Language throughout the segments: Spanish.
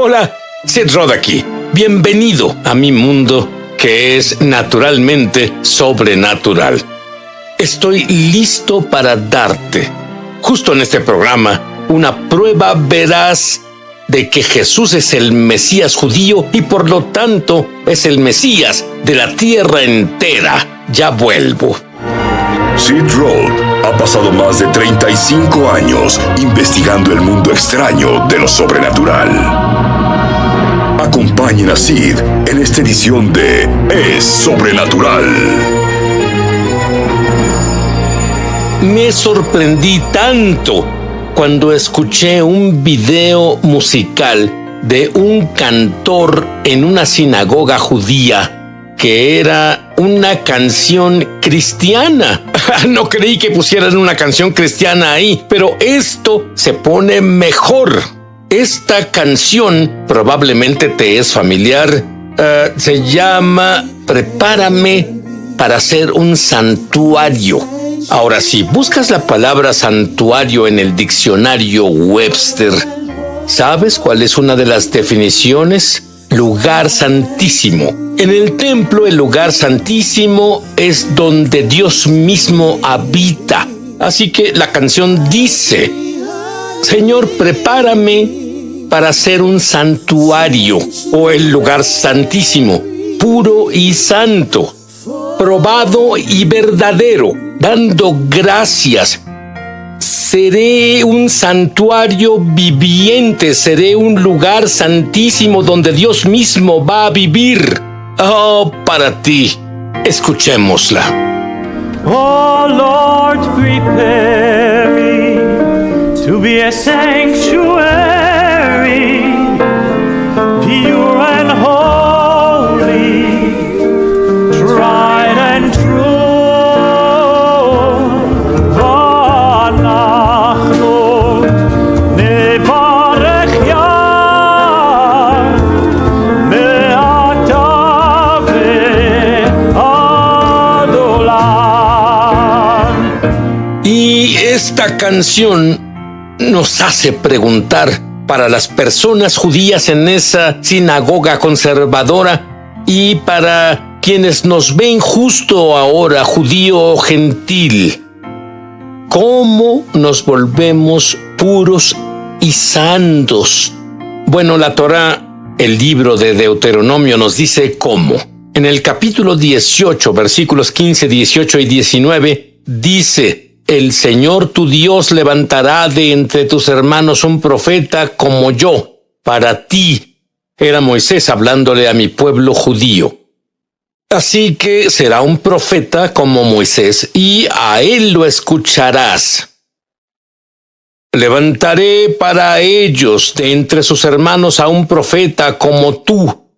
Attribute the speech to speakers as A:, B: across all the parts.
A: Hola, Sid Roth aquí. Bienvenido a mi mundo que es naturalmente sobrenatural. Estoy listo para darte, justo en este programa, una prueba veraz de que Jesús es el Mesías judío y por lo tanto es el Mesías de la tierra entera. Ya vuelvo.
B: Sid Roth ha pasado más de 35 años investigando el mundo extraño de lo sobrenatural. Acompañen a Sid en esta edición de Es Sobrenatural.
A: Me sorprendí tanto cuando escuché un video musical de un cantor en una sinagoga judía que era una canción cristiana. No creí que pusieran una canción cristiana ahí, pero esto se pone mejor. Esta canción probablemente te es familiar. Se llama Prepárame para ser un santuario. Ahora, si buscas la palabra santuario en el diccionario Webster, ¿sabes cuál es una de las definiciones? Lugar santísimo. En el templo, el lugar santísimo es donde Dios mismo habita. Así que la canción dice: Señor, prepárame para ser un santuario, o el lugar santísimo, puro y santo, probado y verdadero, dando gracias. Seré un santuario viviente, seré un lugar santísimo donde Dios mismo va a vivir. Oh, para ti, escuchémosla.
C: Oh Lord, prepare me to be a sanctuary, pure and holy, tried and true.
A: Esta canción nos hace preguntar para las personas judías en esa sinagoga conservadora y para quienes nos ven justo ahora, judío o gentil: ¿cómo nos volvemos puros y santos? Bueno, la Torá, el libro de Deuteronomio, nos dice cómo. En el capítulo 18, versículos 15, 18 y 19, dice: El Señor tu Dios levantará de entre tus hermanos un profeta como yo, para ti. Era Moisés hablándole a mi pueblo judío. Así que será un profeta como Moisés, y a él lo escucharás. Levantaré para ellos de entre sus hermanos a un profeta como tú,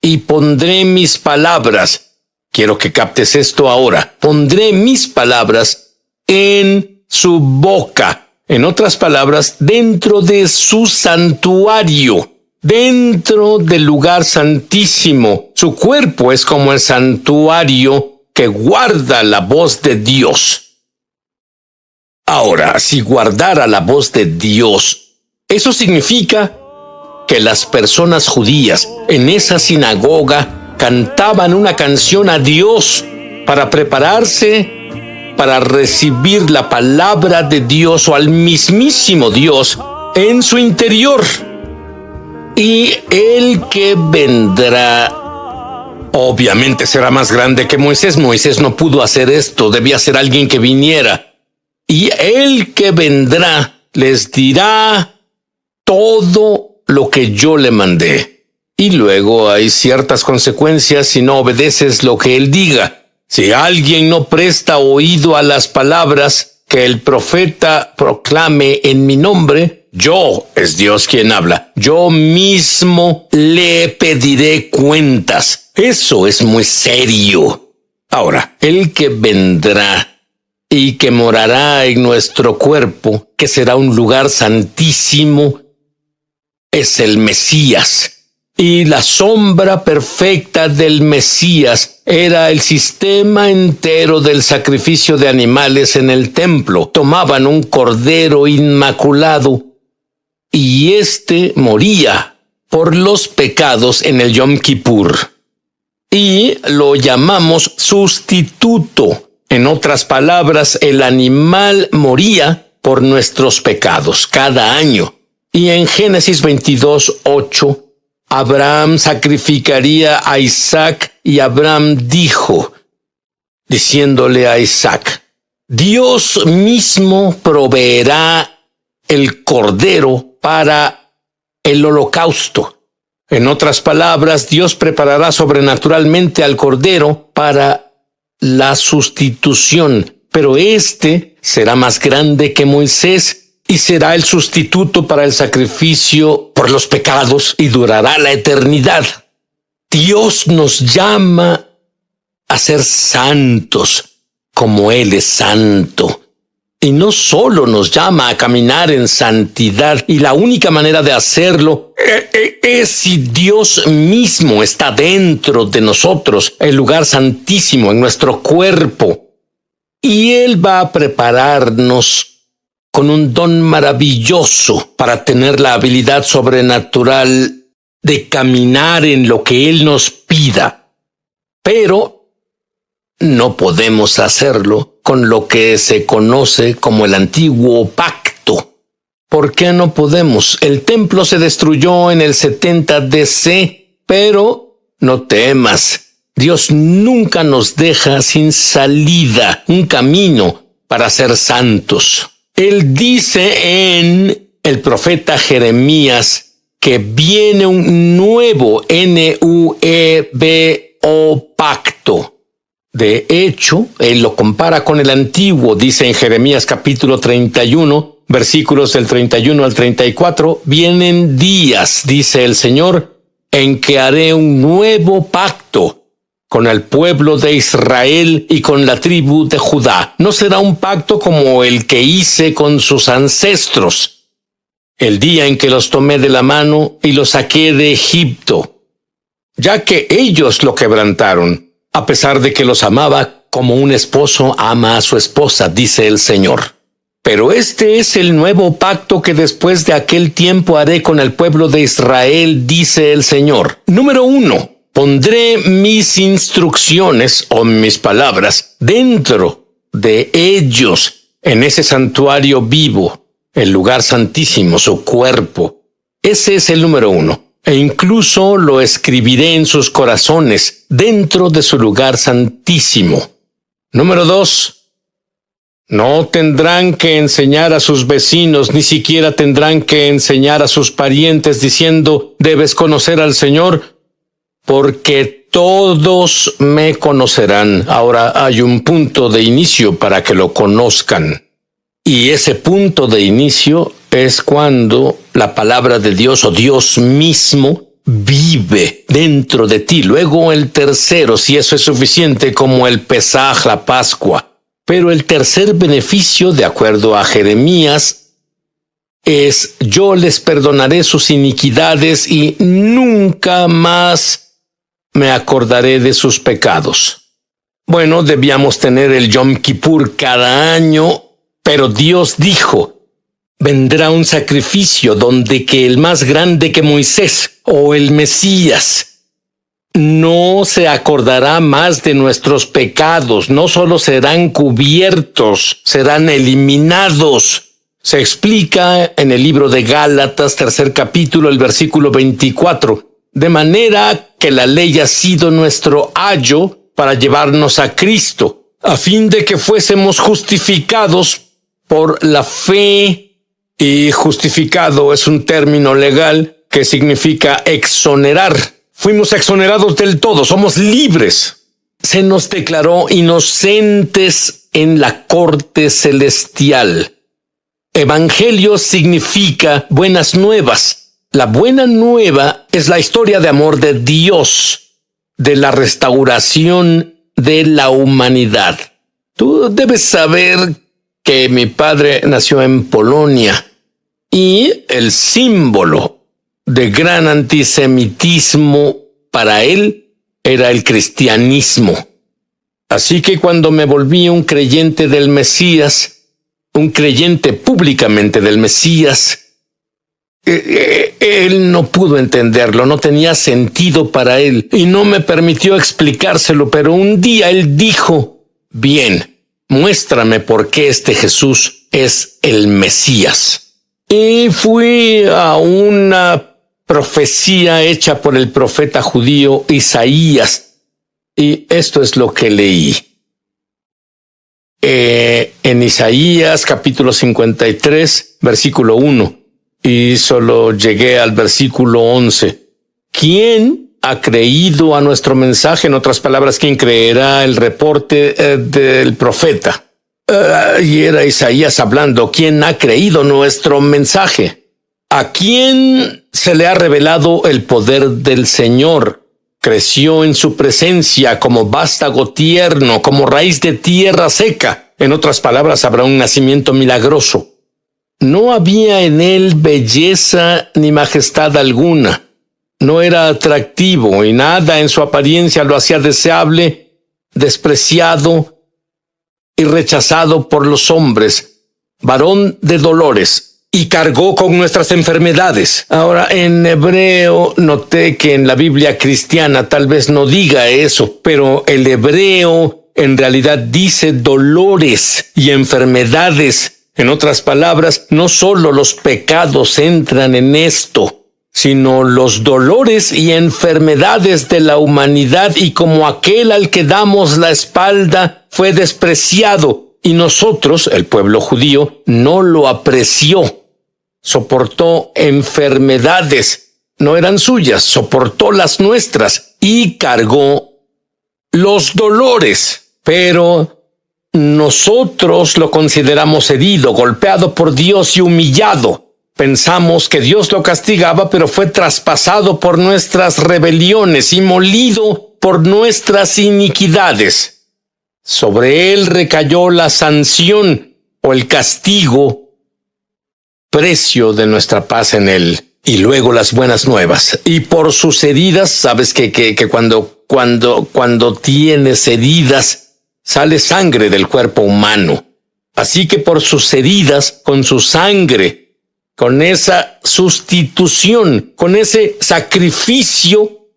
A: y pondré mis palabras. Quiero que captes esto ahora. Pondré mis palabras en su boca. En otras palabras, dentro de su santuario, dentro del lugar santísimo. Su cuerpo es como el santuario que guarda la voz de Dios. Ahora, si guardara la voz de Dios, eso significa que las personas judías en esa sinagoga cantaban una canción a Dios para prepararse para recibir la palabra de Dios o al mismísimo Dios en su interior. Y el que vendrá obviamente será más grande que Moisés. Moisés no pudo hacer esto, debía ser alguien que viniera. Y el que vendrá les dirá todo lo que yo le mandé. Y luego hay ciertas consecuencias si no obedeces lo que él diga. Si alguien no presta oído a las palabras que el profeta proclame en mi nombre, yo, es Dios quien habla, yo mismo le pediré cuentas. Eso es muy serio. Ahora, el que vendrá y que morará en nuestro cuerpo, que será un lugar santísimo, es el Mesías. Y la sombra perfecta del Mesías era el sistema entero del sacrificio de animales en el templo. Tomaban un cordero inmaculado y éste moría por los pecados en el Yom Kippur. Y lo llamamos sustituto. En otras palabras, el animal moría por nuestros pecados cada año. Y en Génesis 22:8, Abraham sacrificaría a Isaac y Abraham dijo, diciéndole a Isaac, Dios mismo proveerá el cordero para el holocausto. En otras palabras, Dios preparará sobrenaturalmente al cordero para la sustitución, pero este será más grande que Moisés y será el sustituto para el sacrificio por los pecados y durará la eternidad. Dios nos llama a ser santos como Él es santo. Y no solo nos llama a caminar en santidad, y la única manera de hacerlo es si Dios mismo está dentro de nosotros, el lugar santísimo en nuestro cuerpo. Y Él va a prepararnos con un don maravilloso para tener la habilidad sobrenatural de caminar en lo que Él nos pida. Pero no podemos hacerlo con lo que se conoce como el antiguo pacto. ¿Por qué no podemos? El templo se destruyó en el 70 DC, pero no temas. Dios nunca nos deja sin salida, un camino para ser santos. Él dice en el profeta Jeremías que viene un nuevo nuevo pacto. De hecho, él lo compara con el antiguo, dice en Jeremías capítulo 31, versículos del 31 al 34, vienen días, dice el Señor, en que haré un nuevo pacto con el pueblo de Israel y con la tribu de Judá. No será un pacto como el que hice con sus ancestros, el día en que los tomé de la mano y los saqué de Egipto, ya que ellos lo quebrantaron, a pesar de que los amaba como un esposo ama a su esposa, dice el Señor. Pero este es el nuevo pacto que después de aquel tiempo haré con el pueblo de Israel, dice el Señor. Número 1. Pondré mis instrucciones o mis palabras dentro de ellos, en ese santuario vivo, el lugar santísimo, su cuerpo. Ese es el número 1. E incluso lo escribiré en sus corazones, dentro de su lugar santísimo. Número 2. No tendrán que enseñar a sus vecinos, ni siquiera tendrán que enseñar a sus parientes, diciendo, debes conocer al Señor, porque todos me conocerán. Ahora hay un punto de inicio para que lo conozcan. Y ese punto de inicio es cuando la palabra de Dios o Dios mismo vive dentro de ti. Luego el tercero, si eso es suficiente, como el Pesaj, la Pascua. Pero el tercer beneficio, de acuerdo a Jeremías, es yo les perdonaré sus iniquidades y nunca más me acordaré de sus pecados. Bueno, debíamos tener el Yom Kippur cada año, pero Dios dijo, vendrá un sacrificio donde que el más grande que Moisés o el Mesías no se acordará más de nuestros pecados, no solo serán cubiertos, serán eliminados. Se explica en el libro de Gálatas, 3 capítulo, el versículo 24, de manera que la ley ha sido nuestro ayo para llevarnos a Cristo, a fin de que fuésemos justificados por la fe. Y justificado es un término legal que significa exonerar. Fuimos exonerados del todo, somos libres. Se nos declaró inocentes en la corte celestial. Evangelio significa buenas nuevas. La buena nueva es la historia de amor de Dios, de la restauración de la humanidad. Tú debes saber que mi padre nació en Polonia y el símbolo de gran antisemitismo para él era el cristianismo. Así que cuando me volví un creyente del Mesías, un creyente públicamente del Mesías, Él no pudo entenderlo, no tenía sentido para él y no me permitió explicárselo, pero un día él dijo: bien, muéstrame por qué este Jesús es el Mesías. Y fui a una profecía hecha por el profeta judío Isaías, y esto es lo que leí. En Isaías capítulo 53, versículo 1. Y solo llegué al versículo 11. ¿Quién ha creído a nuestro mensaje? En otras palabras, ¿quién creerá el reporte del profeta? Y era Isaías hablando. ¿Quién ha creído nuestro mensaje? ¿A quién se le ha revelado el poder del Señor? Creció en su presencia como vástago tierno, como raíz de tierra seca. En otras palabras, habrá un nacimiento milagroso. No había en él belleza ni majestad alguna. No era atractivo y nada en su apariencia lo hacía deseable, despreciado y rechazado por los hombres, varón de dolores, y cargó con nuestras enfermedades. Ahora, en hebreo, noté que en la Biblia cristiana tal vez no diga eso, pero el hebreo en realidad dice dolores y enfermedades. En otras palabras, no solo los pecados entran en esto, sino los dolores y enfermedades de la humanidad, y como aquel al que damos la espalda fue despreciado, y nosotros, el pueblo judío, no lo apreció. Soportó enfermedades, no eran suyas, soportó las nuestras y cargó los dolores, pero nosotros lo consideramos herido, golpeado por Dios y humillado. Pensamos que Dios lo castigaba, pero fue traspasado por nuestras rebeliones y molido por nuestras iniquidades. Sobre él recayó la sanción o el castigo, precio de nuestra paz en él. Y luego las buenas nuevas. Y por sus heridas, sabes que cuando tienes heridas, sale sangre del cuerpo humano. Así que por sus heridas, con su sangre, con esa sustitución, con ese sacrificio,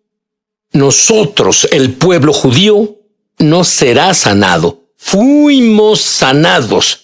A: nosotros, el pueblo judío, no será sanado. Fuimos sanados.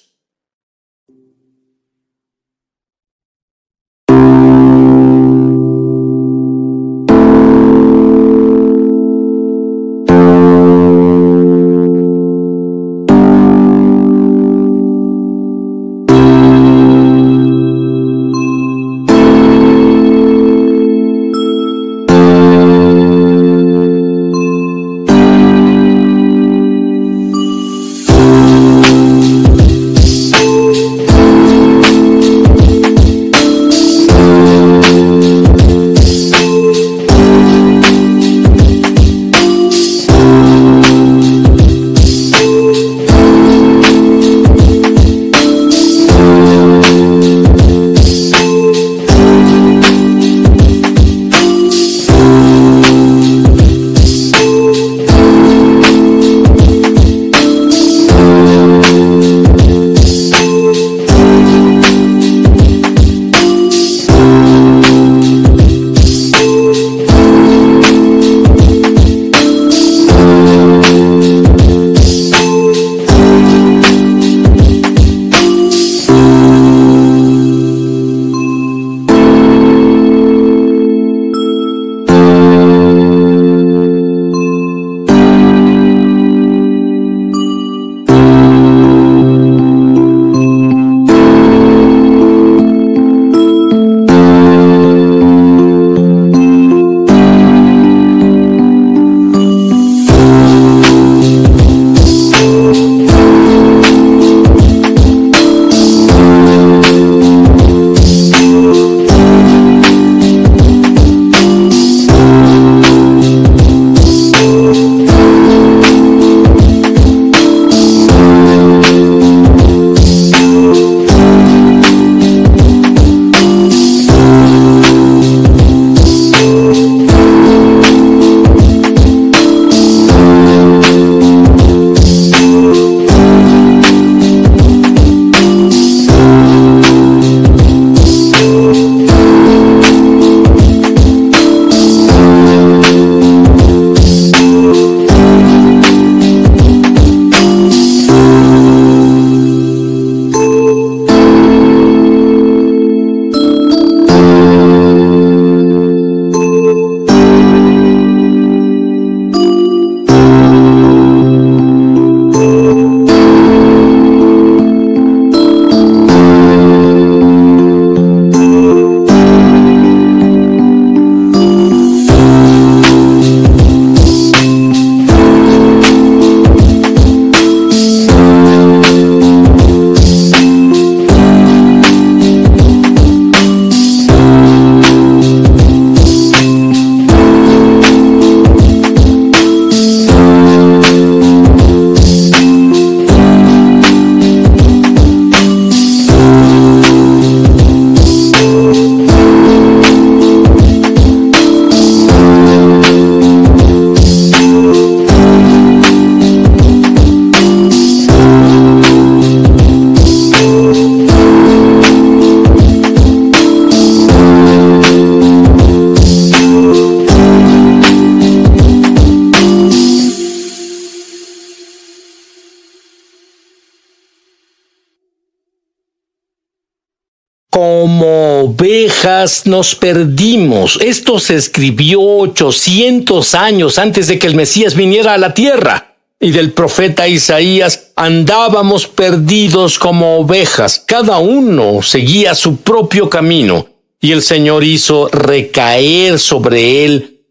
A: ovejas nos perdimos. Esto se escribió 800 años antes de que el Mesías viniera a la tierra. Y del profeta Isaías: andábamos perdidos como ovejas, cada uno seguía su propio camino, y el Señor hizo recaer sobre él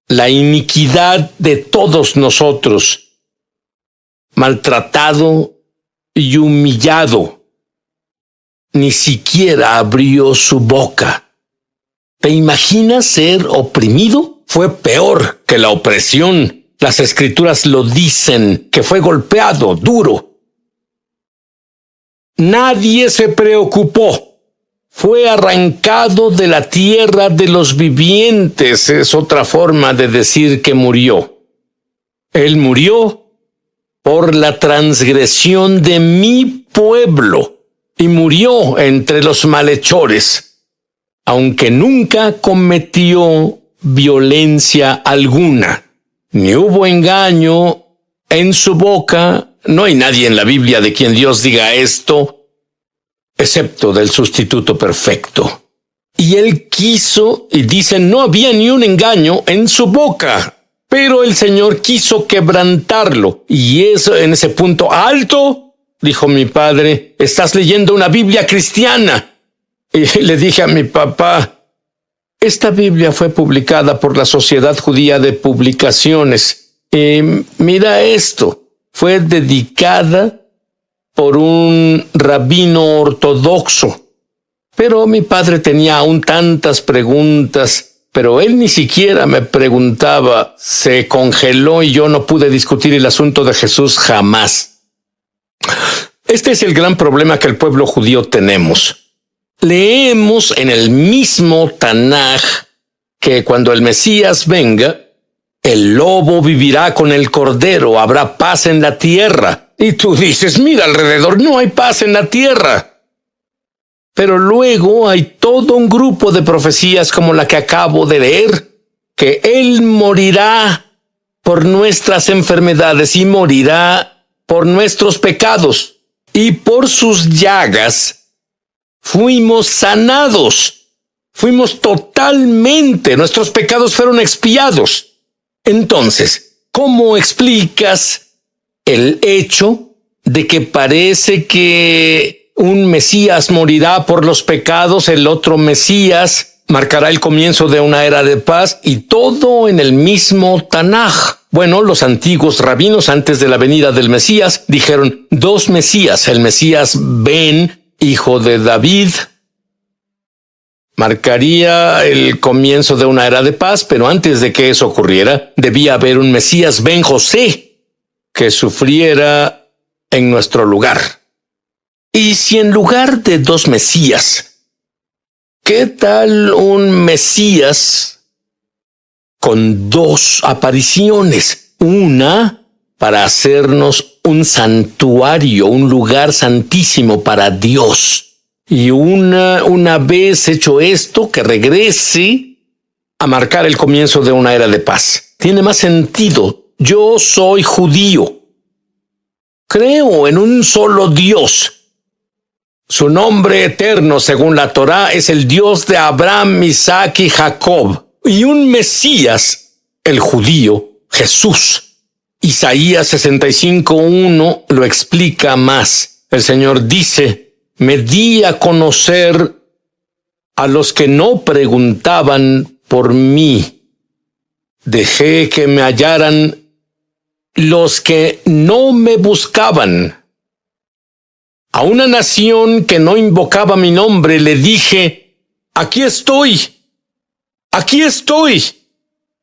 A: la iniquidad de todos nosotros. Maltratado y humillado, ni siquiera abrió su boca. ¿Te imaginas ser oprimido? Fue peor que la opresión. Las Escrituras lo dicen, que fue golpeado duro. Nadie se preocupó. Fue arrancado de la tierra de los vivientes. Es otra forma de decir que murió. Él murió por la transgresión de mi pueblo y murió entre los malhechores, aunque nunca cometió violencia alguna. Ni hubo engaño en su boca. No hay nadie en la Biblia de quien Dios diga esto, excepto del sustituto perfecto. Y él quiso, y dicen, no había ni un engaño en su boca, pero el Señor quiso quebrantarlo. Y eso, en ese punto alto, dijo mi padre: estás leyendo una Biblia cristiana. Y le dije a mi papá: esta Biblia fue publicada por la Sociedad Judía de Publicaciones. Mira esto, fue dedicada por un rabino ortodoxo. Pero mi padre tenía aún tantas preguntas, pero él ni siquiera me preguntaba. Se congeló y yo no pude discutir el asunto de Jesús jamás. Este es el gran problema que el pueblo judío tenemos. Leemos en el mismo Tanaj que cuando el Mesías venga, el lobo vivirá con el cordero, habrá paz en la tierra. Y tú dices: mira alrededor, no hay paz en la tierra. Pero luego hay todo un grupo de profecías como la que acabo de leer, que Él morirá por nuestras enfermedades y morirá por nuestros pecados, y por sus llagas fuimos sanados, fuimos totalmente, nuestros pecados fueron expiados. Entonces, ¿cómo explicas el hecho de que parece que un Mesías morirá por los pecados, el otro Mesías marcará el comienzo de una era de paz, y todo en el mismo Tanaj? Bueno, los antiguos rabinos antes de la venida del Mesías dijeron dos Mesías: el Mesías Ben, hijo de David, marcaría el comienzo de una era de paz, pero antes de que eso ocurriera, debía haber un Mesías Ben José que sufriera en nuestro lugar. Y si en lugar de dos Mesías, ¿qué tal un Mesías con dos apariciones? Una para hacernos un santuario, un lugar santísimo para Dios. Y una vez hecho esto, que regrese a marcar el comienzo de una era de paz. Tiene más sentido. Yo soy judío. Creo en un solo Dios. Su nombre eterno, según la Torá, es el Dios de Abraham, Isaac y Jacob. Y un Mesías, el judío, Jesús. Isaías 65:1 lo explica más. El Señor dice: me di a conocer a los que no preguntaban por mí. Dejé que me hallaran los que no me buscaban. A una nación que no invocaba mi nombre le dije: aquí estoy, aquí estoy.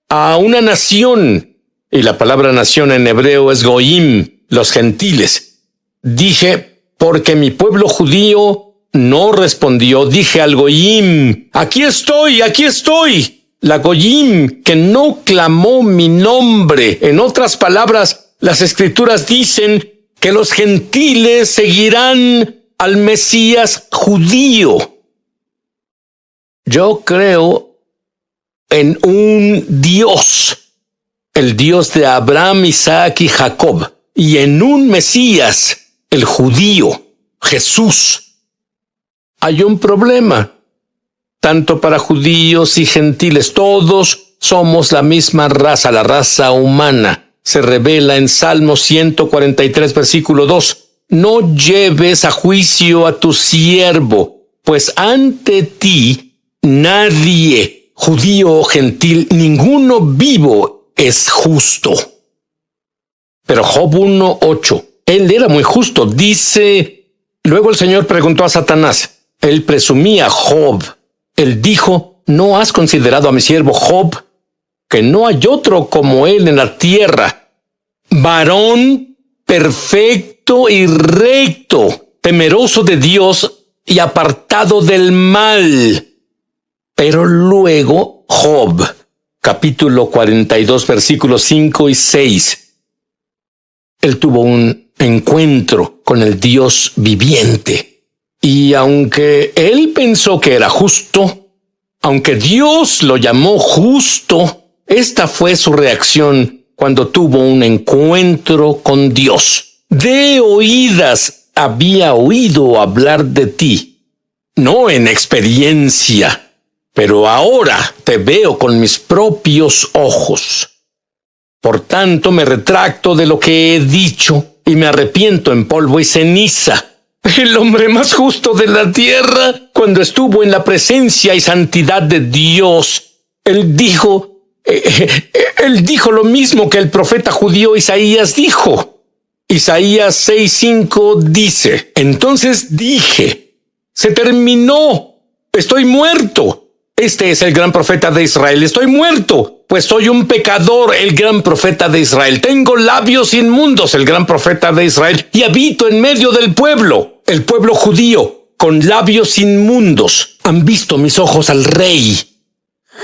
A: A una nación, y la palabra nación en hebreo es goim, los gentiles, dije: porque mi pueblo judío no respondió, dije al goim: aquí estoy, aquí estoy. La goyim, que no clamó mi nombre. En otras palabras, las Escrituras dicen que los gentiles seguirán al Mesías judío. Yo creo en un Dios, el Dios de Abraham, Isaac y Jacob, y en un Mesías, el judío, Jesús. Hay un problema. tanto para judíos y gentiles. Todos somos la misma raza, la raza humana. Se revela en Salmo 143, versículo 2. No lleves a juicio a tu siervo, pues ante ti nadie, judío o gentil, ninguno vivo es justo. Pero Job 1:8, él era muy justo. Dice, luego el Señor preguntó a Satanás, él presumía Job. Él dijo, ¿no has considerado a mi siervo Job? Que no hay otro como él en la tierra, varón perfecto y recto, temeroso de Dios y apartado del mal. Pero luego Job, capítulo 42, versículos 5 y 6. Él tuvo un encuentro con el Dios viviente. Y aunque él pensó que era justo, aunque Dios lo llamó justo, esta fue su reacción cuando tuvo un encuentro con Dios. De oídas había oído hablar de ti, no en experiencia, pero ahora te veo con mis propios ojos. Por tanto, me retracto de lo que he dicho y me arrepiento en polvo y ceniza. El hombre más justo de la tierra, cuando estuvo en la presencia y santidad de Dios, él dijo lo mismo que el profeta judío Isaías dijo. Isaías 6:5 dice, entonces dije, se terminó, estoy muerto. Este es el gran profeta de Israel, estoy muerto, pues soy un pecador, el gran profeta de Israel. Tengo labios inmundos, el gran profeta de Israel, y habito en medio del pueblo, el pueblo judío, con labios inmundos. Han visto mis ojos al Rey,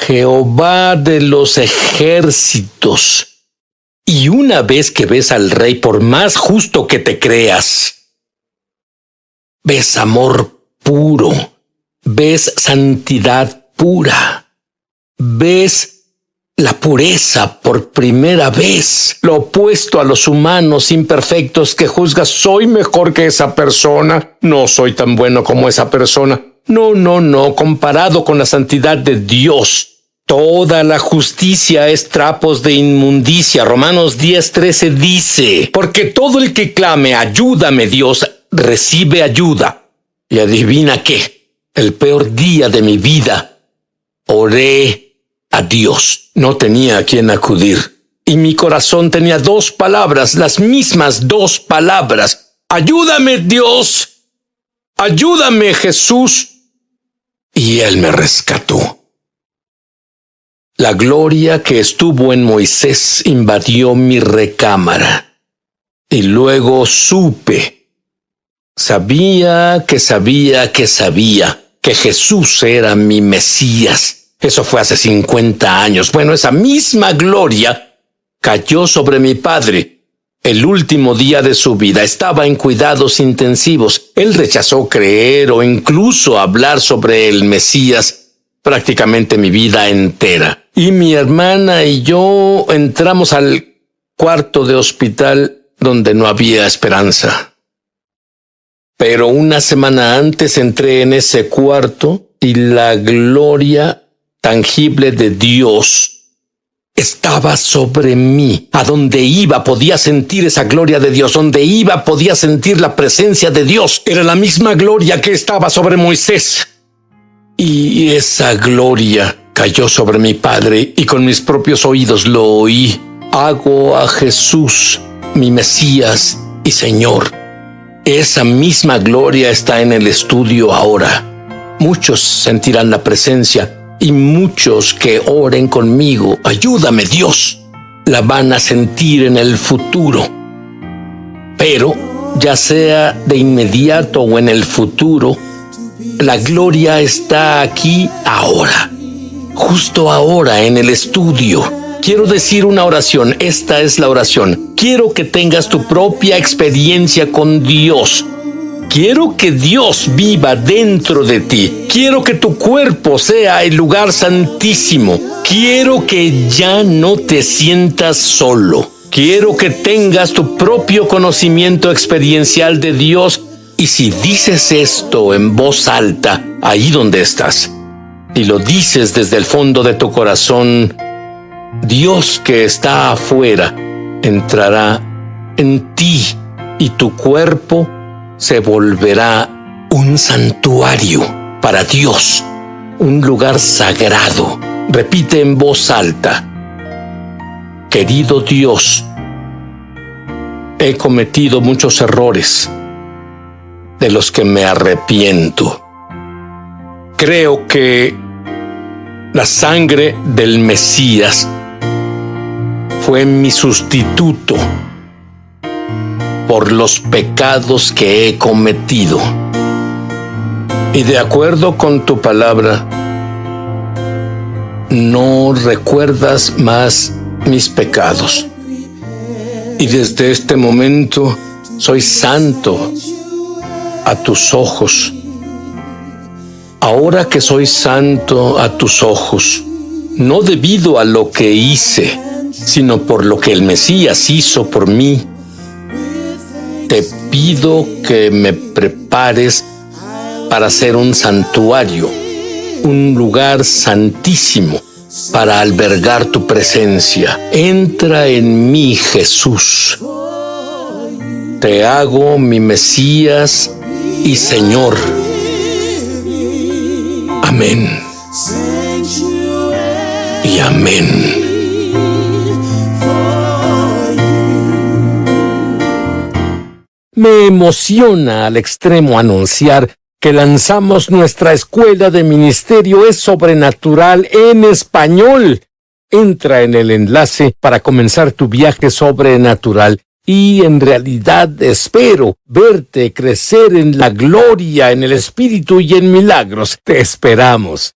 A: Jehová de los ejércitos. Y una vez que ves al Rey, por más justo que te creas, ves amor puro, ves santidad pura, ves la pureza por primera vez, lo opuesto a los humanos imperfectos que juzgas, soy mejor que esa persona, no soy tan bueno como esa persona. No, comparado con la santidad de Dios, toda la justicia es trapos de inmundicia. Romanos 10:13 dice, porque todo el que clame, ayúdame Dios, recibe ayuda. Y adivina qué, el peor día de mi vida, oré a Dios. No tenía a quién acudir. Y mi corazón tenía dos palabras, las mismas dos palabras. Ayúdame Dios, ayúdame Jesús. Y Él me rescató. La gloria que estuvo en Moisés invadió mi recámara. Y luego sabía que Jesús era mi Mesías. Eso fue hace 50 años. Bueno, esa misma gloria cayó sobre mi padre. El último día de su vida estaba en cuidados intensivos. Él rechazó creer o incluso hablar sobre el Mesías prácticamente mi vida entera. Y mi hermana y yo entramos al cuarto de hospital donde no había esperanza. Pero una semana antes entré en ese cuarto y la gloria tangible de Dios estaba sobre mí. A donde iba podía sentir esa gloria de Dios. Donde iba podía sentir la presencia de Dios. Era la misma gloria que estaba sobre Moisés. Y esa gloria cayó sobre mi padre y con mis propios oídos lo oí. Hago a Jesús mi Mesías y Señor. Esa misma gloria está en el estudio ahora. Muchos sentirán la presencia y muchos que oren conmigo, ayúdame Dios, la van a sentir en el futuro. Pero, ya sea de inmediato o en el futuro, la gloria está aquí ahora, justo ahora en el estudio. Quiero decir una oración, esta es la oración. Quiero que tengas tu propia experiencia con Dios. Quiero que Dios viva dentro de ti. Quiero que tu cuerpo sea el lugar santísimo. Quiero que ya no te sientas solo. Quiero que tengas tu propio conocimiento experiencial de Dios. Y si dices esto en voz alta, ahí donde estás, y lo dices desde el fondo de tu corazón, Dios que está afuera entrará en ti y tu cuerpo se volverá un santuario para Dios, un lugar sagrado. Repite en voz alta: querido Dios, he cometido muchos errores de los que me arrepiento. Creo que la sangre del Mesías fue mi sustituto por los pecados que he cometido. Y de acuerdo con tu palabra, no recuerdas más mis pecados. Y desde este momento soy santo a tus ojos. Ahora que soy santo a tus ojos, no debido a lo que hice, sino por lo que el Mesías hizo por mí, te pido que me prepares para ser un santuario, un lugar santísimo para albergar tu presencia. Entra en mí, Jesús. Te hago mi Mesías y Señor. Amén. Y amén. Me emociona al extremo anunciar que lanzamos nuestra escuela de ministerio Es Sobrenatural en español. Entra en el enlace para comenzar tu viaje sobrenatural y en realidad espero verte crecer en la gloria, en el Espíritu y en milagros. Te esperamos.